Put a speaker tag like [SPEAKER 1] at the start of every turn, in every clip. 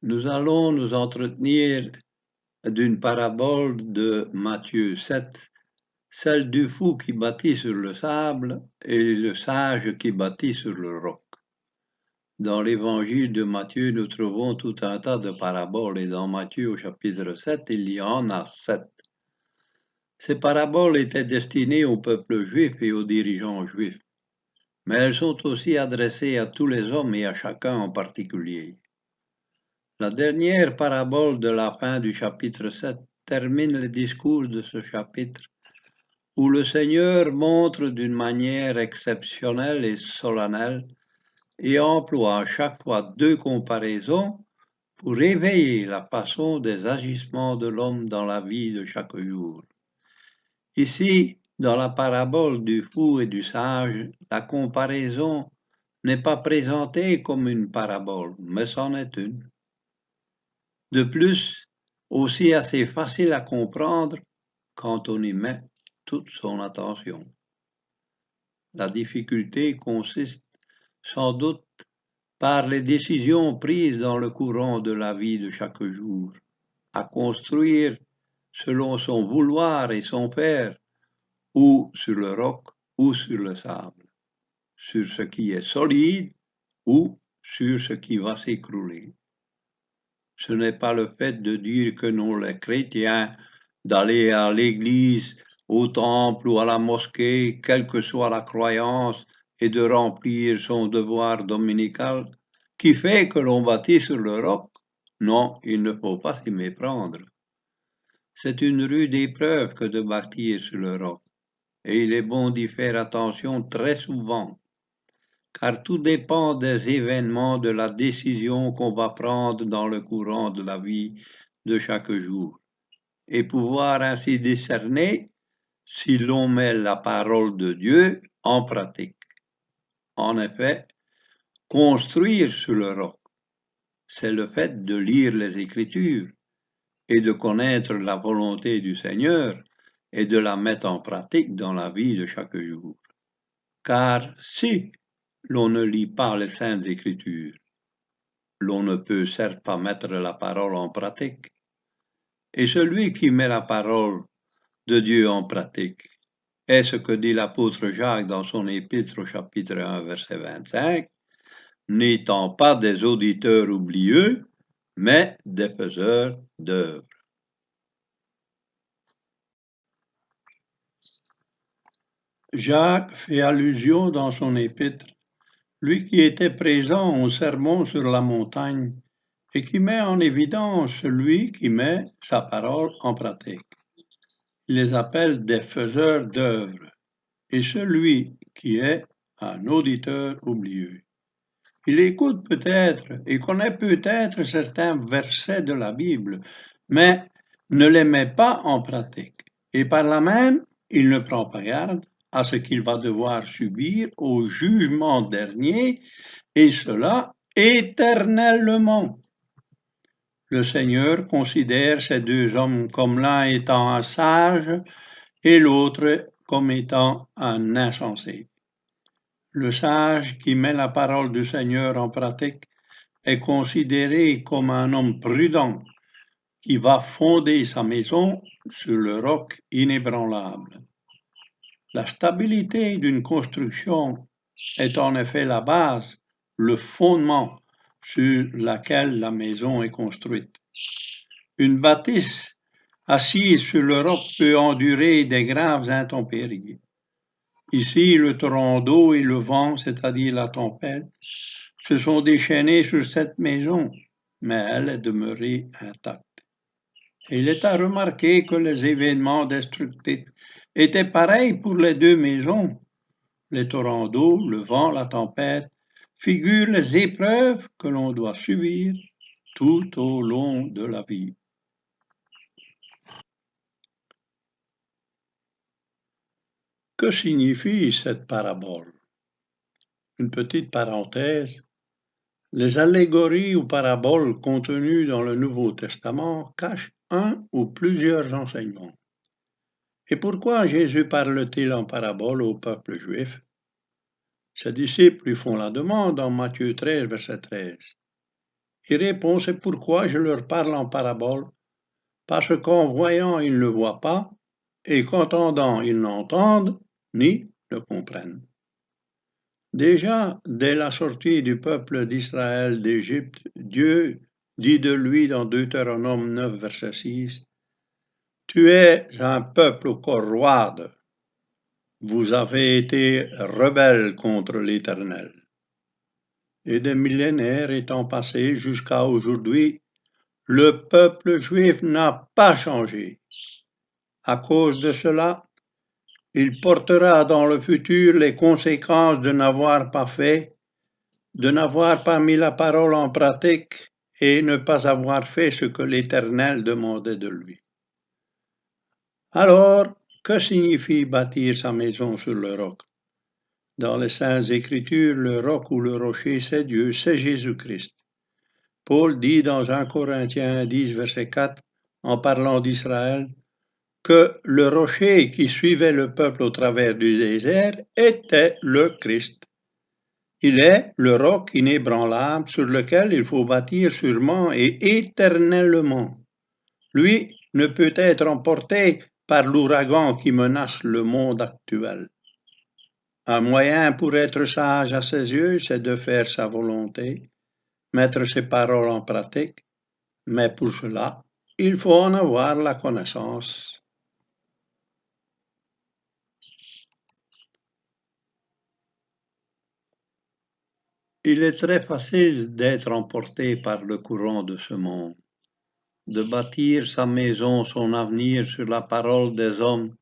[SPEAKER 1] Nous allons nous entretenir d'une parabole de Matthieu 7, celle du fou qui bâtit sur le sable et le sage qui bâtit sur le roc. Dans l'évangile de Matthieu, nous trouvons tout un tas de paraboles et dans Matthieu au chapitre 7, il y en a 7. Ces paraboles étaient destinées au peuple juif et aux dirigeants juifs, mais elles sont aussi adressées à tous les hommes et à chacun en particulier. La dernière parabole de la fin du chapitre 7 termine le discours de ce chapitre où le Seigneur montre d'une manière exceptionnelle et solennelle et emploie à chaque fois deux comparaisons pour réveiller la façon des agissements de l'homme dans la vie de chaque jour. Ici, dans la parabole du fou et du sage, la comparaison n'est pas présentée comme une parabole, mais c'en est une. De plus, aussi assez facile à comprendre quand on y met toute son attention. La difficulté consiste sans doute par les décisions prises dans le courant de la vie de chaque jour, à construire selon son vouloir et son faire, ou sur le roc ou sur le sable, sur ce qui est solide ou sur ce qui va s'écrouler. Ce n'est pas le fait de dire que non, les chrétiens, d'aller à l'église, au temple ou à la mosquée, quelle que soit la croyance, et de remplir son devoir dominical, qui fait que l'on bâtit sur le roc. Non, il ne faut pas s'y méprendre. C'est une rude épreuve que de bâtir sur le roc, et il est bon d'y faire attention très souvent, car tout dépend des événements, de la décision qu'on va prendre dans le courant de la vie de chaque jour, et pouvoir ainsi discerner si l'on met la parole de Dieu en pratique. En effet, construire sur le roc, c'est le fait de lire les Écritures et de connaître la volonté du Seigneur et de la mettre en pratique dans la vie de chaque jour. Car si l'on ne lit pas les Saintes Écritures, l'on ne peut certes pas mettre la parole en pratique. Et celui qui met la parole de Dieu en pratique est ce que dit l'apôtre Jacques dans son épître au chapitre 1, verset 25, n'étant pas des auditeurs oublieux, mais des faiseurs d'œuvres. Jacques fait allusion dans son épître, lui qui était présent au sermon sur la montagne et qui met en évidence celui qui met sa parole en pratique. Il les appelle des faiseurs d'œuvres et celui qui est un auditeur oublieux. Il écoute peut-être et connaît peut-être certains versets de la Bible, mais ne les met pas en pratique. Et par là même, il ne prend pas garde à ce qu'il va devoir subir au jugement dernier, et cela éternellement. Le Seigneur considère ces deux hommes comme l'un étant un sage et l'autre comme étant un insensé. Le sage qui met la parole du Seigneur en pratique est considéré comme un homme prudent qui va fonder sa maison sur le roc inébranlable. La stabilité d'une construction est en effet la base, le fondement sur lequel la maison est construite. Une bâtisse assise sur le roc peut endurer des graves intempéries. Ici, le torrent d'eau et le vent, c'est-à-dire la tempête, se sont déchaînés sur cette maison, mais elle est demeurée intacte. Et il est à remarquer que les événements destructifs étaient pareils pour les deux maisons. Les torrents d'eau, le vent, la tempête figurent les épreuves que l'on doit subir tout au long de la vie. Que signifie cette parabole? Une petite parenthèse. Les allégories ou paraboles contenues dans le Nouveau Testament cachent un ou plusieurs enseignements. Et pourquoi Jésus parle-t-il en parabole au peuple juif? Ses disciples lui font la demande en Matthieu 13, verset 13. Il répond, c'est pourquoi je leur parle en parabole, parce qu'en voyant, ils ne voient pas, et qu'entendant, ils n'entendent, ni ne comprennent. Déjà, dès la sortie du peuple d'Israël d'Égypte, Dieu dit de lui dans Deutéronome 9, verset 6, « Tu es un peuple au corps roide, vous avez été rebelles contre l'Éternel. » Et des millénaires étant passés jusqu'à aujourd'hui, le peuple juif n'a pas changé. À cause de cela, il portera dans le futur les conséquences de n'avoir pas fait, de n'avoir pas mis la parole en pratique et ne pas avoir fait ce que l'Éternel demandait de lui. Alors, que signifie bâtir sa maison sur le roc? Dans les Saintes Écritures, le roc ou le rocher, c'est Dieu, c'est Jésus-Christ. Paul dit dans 1 Corinthiens 10, verset 4, en parlant d'Israël, que le rocher qui suivait le peuple au travers du désert était le Christ. Il est le roc inébranlable sur lequel il faut bâtir sûrement et éternellement. Lui ne peut être emporté par l'ouragan qui menace le monde actuel. Un moyen pour être sage à ses yeux, c'est de faire sa volonté, mettre ses paroles en pratique, mais pour cela, il faut en avoir la connaissance. Il est très facile d'être emporté par le courant de ce monde, de bâtir sa maison, son avenir sur la parole des hommes,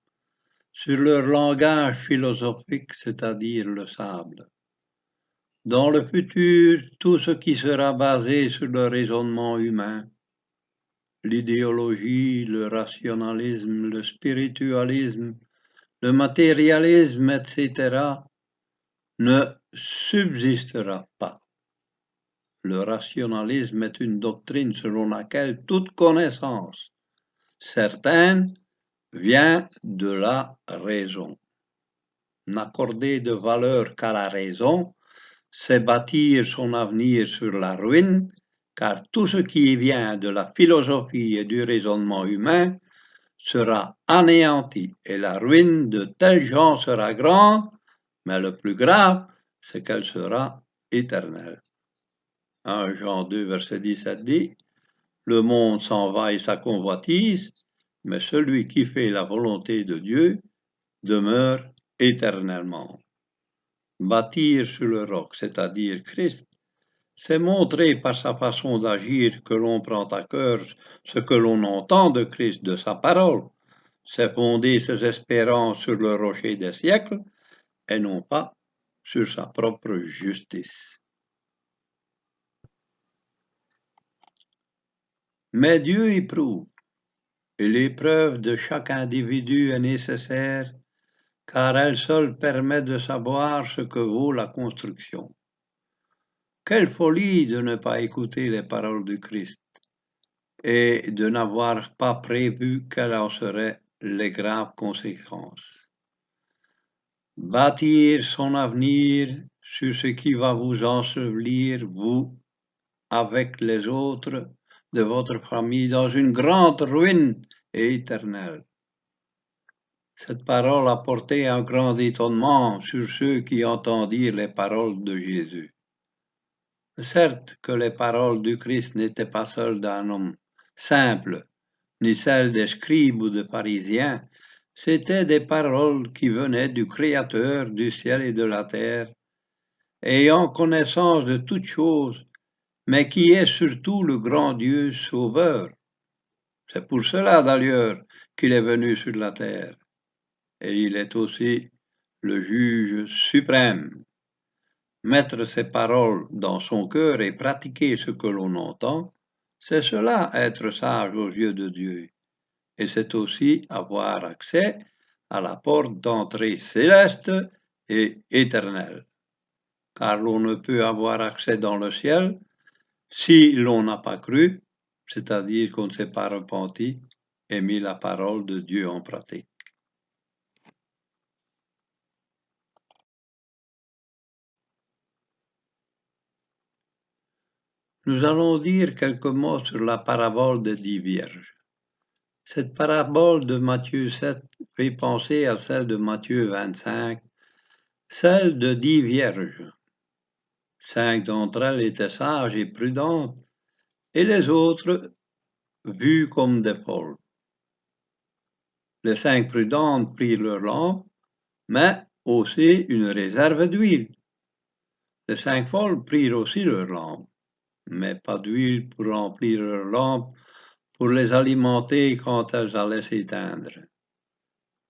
[SPEAKER 1] sur leur langage philosophique, c'est-à-dire le sable. Dans le futur, tout ce qui sera basé sur le raisonnement humain, l'idéologie, le rationalisme, le spiritualisme, le matérialisme, etc., ne subsistera pas. Le rationalisme est une doctrine selon laquelle toute connaissance certaine vient de la raison. N'accorder de valeur qu'à la raison, c'est bâtir son avenir sur la ruine, car tout ce qui vient de la philosophie et du raisonnement humain sera anéanti, et la ruine de tels gens sera grande, mais le plus grave, c'est qu'elle sera éternelle. 1 Jean 2, verset 17 dit, « Le monde s'en va et sa convoitise, mais celui qui fait la volonté de Dieu demeure éternellement. » Bâtir sur le roc, c'est-à-dire Christ, c'est montrer par sa façon d'agir que l'on prend à cœur ce que l'on entend de Christ, de sa parole. C'est fonder ses espérances sur le rocher des siècles et non pas sur sa propre justice. Mais Dieu éprouve, et l'épreuve de chaque individu est nécessaire, car elle seule permet de savoir ce que vaut la construction. Quelle folie de ne pas écouter les paroles du Christ et de n'avoir pas prévu quelles en seraient les graves conséquences. Bâtir son avenir sur ce qui va vous ensevelir, vous, avec les autres de votre famille, dans une grande ruine éternelle. Cette parole a porté un grand étonnement sur ceux qui entendirent les paroles de Jésus. Certes que les paroles du Christ n'étaient pas celles d'un homme simple, ni celles des scribes ou des pharisiens, c'étaient des paroles qui venaient du Créateur du ciel et de la terre, ayant connaissance de toutes choses, mais qui est surtout le grand Dieu sauveur. C'est pour cela d'ailleurs qu'il est venu sur la terre. Et il est aussi le juge suprême. Mettre ses paroles dans son cœur et pratiquer ce que l'on entend, c'est cela être sage aux yeux de Dieu. Et c'est aussi avoir accès à la porte d'entrée céleste et éternelle. Car l'on ne peut avoir accès dans le ciel si l'on n'a pas cru, c'est-à-dire qu'on ne s'est pas repenti et mis la parole de Dieu en pratique. Nous allons dire quelques mots sur la parabole des 10 vierges. Cette parabole de Matthieu 7 fait penser à celle de Matthieu 25, celle de 10 vierges. 5 d'entre elles étaient sages et prudentes, et les autres vues comme des folles. Les 5 prudentes prirent leur lampe, mais aussi une réserve d'huile. Les 5 folles prirent aussi leur lampe, mais pas d'huile pour remplir leur lampe, pour les alimenter quand elles allaient s'éteindre.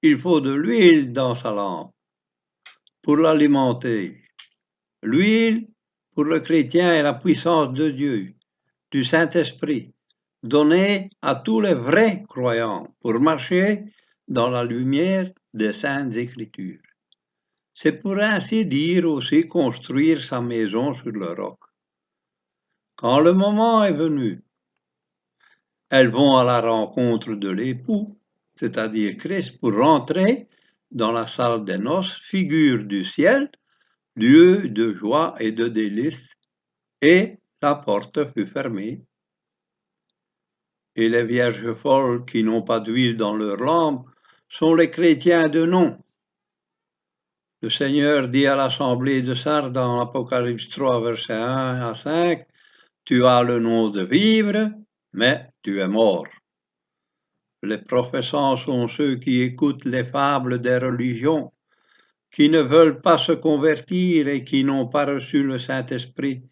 [SPEAKER 1] Il faut de l'huile dans sa lampe pour l'alimenter. L'huile, pour le chrétien, est la puissance de Dieu, du Saint-Esprit, donnée à tous les vrais croyants pour marcher dans la lumière des Saintes Écritures. C'est pour ainsi dire aussi construire sa maison sur le roc. Quand le moment est venu, elles vont à la rencontre de l'époux, c'est-à-dire Christ, pour rentrer dans la salle des noces, figure du ciel, lieu de joie et de délices, et la porte fut fermée. Et les vierges folles qui n'ont pas d'huile dans leur lampe sont les chrétiens de nom. Le Seigneur dit à l'assemblée de Sardes dans Apocalypse 3, versets 1 à 5, « Tu as le nom de vivre, mais tu es mort. » Les professants sont ceux qui écoutent les fables des religions, qui ne veulent pas se convertir et qui n'ont pas reçu le Saint-Esprit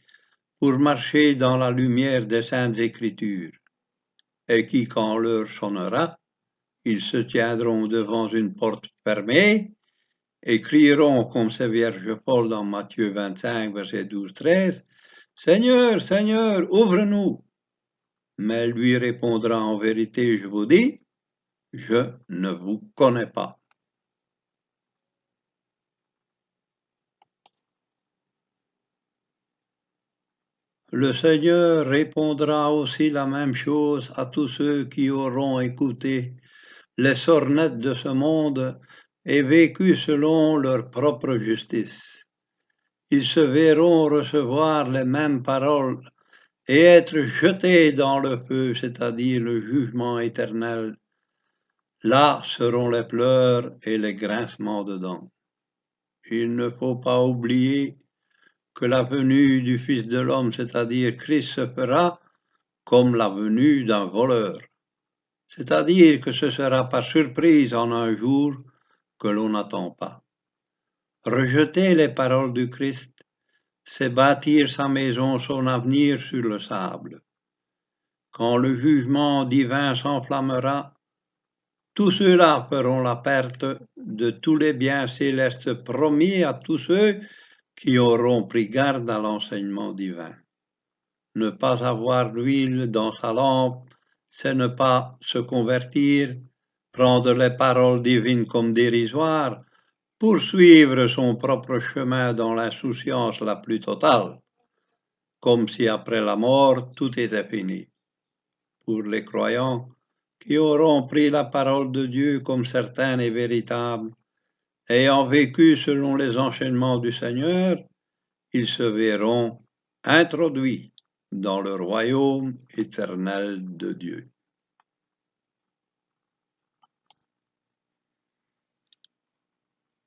[SPEAKER 1] pour marcher dans la lumière des Saintes Écritures, et qui, quand l'heure sonnera, ils se tiendront devant une porte fermée et crieront comme ces vierges folles dans Matthieu 25, verset 12-13, « Seigneur, Seigneur, ouvre-nous » Mais lui répondra en vérité, je vous dis, je ne vous connais pas. Le Seigneur répondra aussi la même chose à tous ceux qui auront écouté les sornettes de ce monde et vécu selon leur propre justice. Ils se verront recevoir les mêmes paroles et être jetés dans le feu, c'est-à-dire le jugement éternel. Là seront les pleurs et les grincements de dents. Il ne faut pas oublier que la venue du Fils de l'homme, c'est-à-dire Christ, se fera comme la venue d'un voleur. C'est-à-dire que ce sera par surprise en un jour que l'on n'attend pas. Rejeter les paroles du Christ, c'est bâtir sa maison, son avenir sur le sable. Quand le jugement divin s'enflammera, tous ceux-là feront la perte de tous les biens célestes promis à tous ceux qui auront pris garde à l'enseignement divin. Ne pas avoir l'huile dans sa lampe, c'est ne pas se convertir, prendre les paroles divines comme dérisoires, poursuivre son propre chemin dans l'insouciance la plus totale, comme si après la mort tout était fini. Pour les croyants qui auront pris la parole de Dieu comme certaine et véritable, ayant vécu selon les enseignements du Seigneur, ils se verront introduits dans le royaume éternel de Dieu.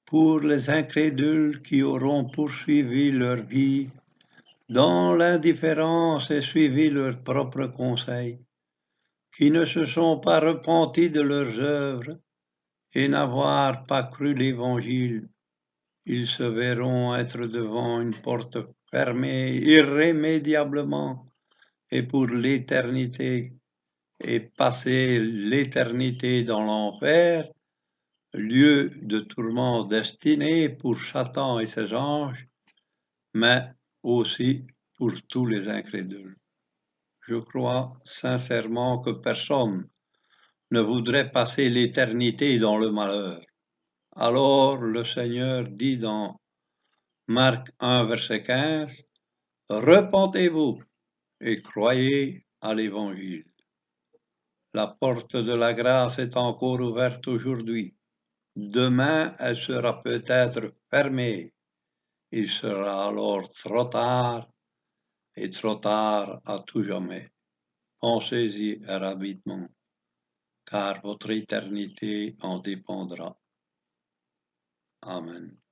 [SPEAKER 1] Pour les incrédules qui auront poursuivi leur vie dans l'indifférence et suivi leurs propres conseils, qui ne se sont pas repentis de leurs œuvres et n'avoir pas cru l'Évangile, ils se verront être devant une porte fermée irrémédiablement et pour l'éternité, et passer l'éternité dans l'enfer, lieu de tourment destiné pour Satan et ses anges, mais aussi pour tous les incrédules. Je crois sincèrement que personne ne voudrait passer l'éternité dans le malheur. Alors le Seigneur dit dans Marc 1, verset 15, « Repentez-vous et croyez à l'Évangile. » La porte de la grâce est encore ouverte aujourd'hui. Demain, elle sera peut-être fermée. Il sera alors trop tard est trop tard à tout jamais. Pensez-y rapidement, car votre éternité en dépendra. Amen.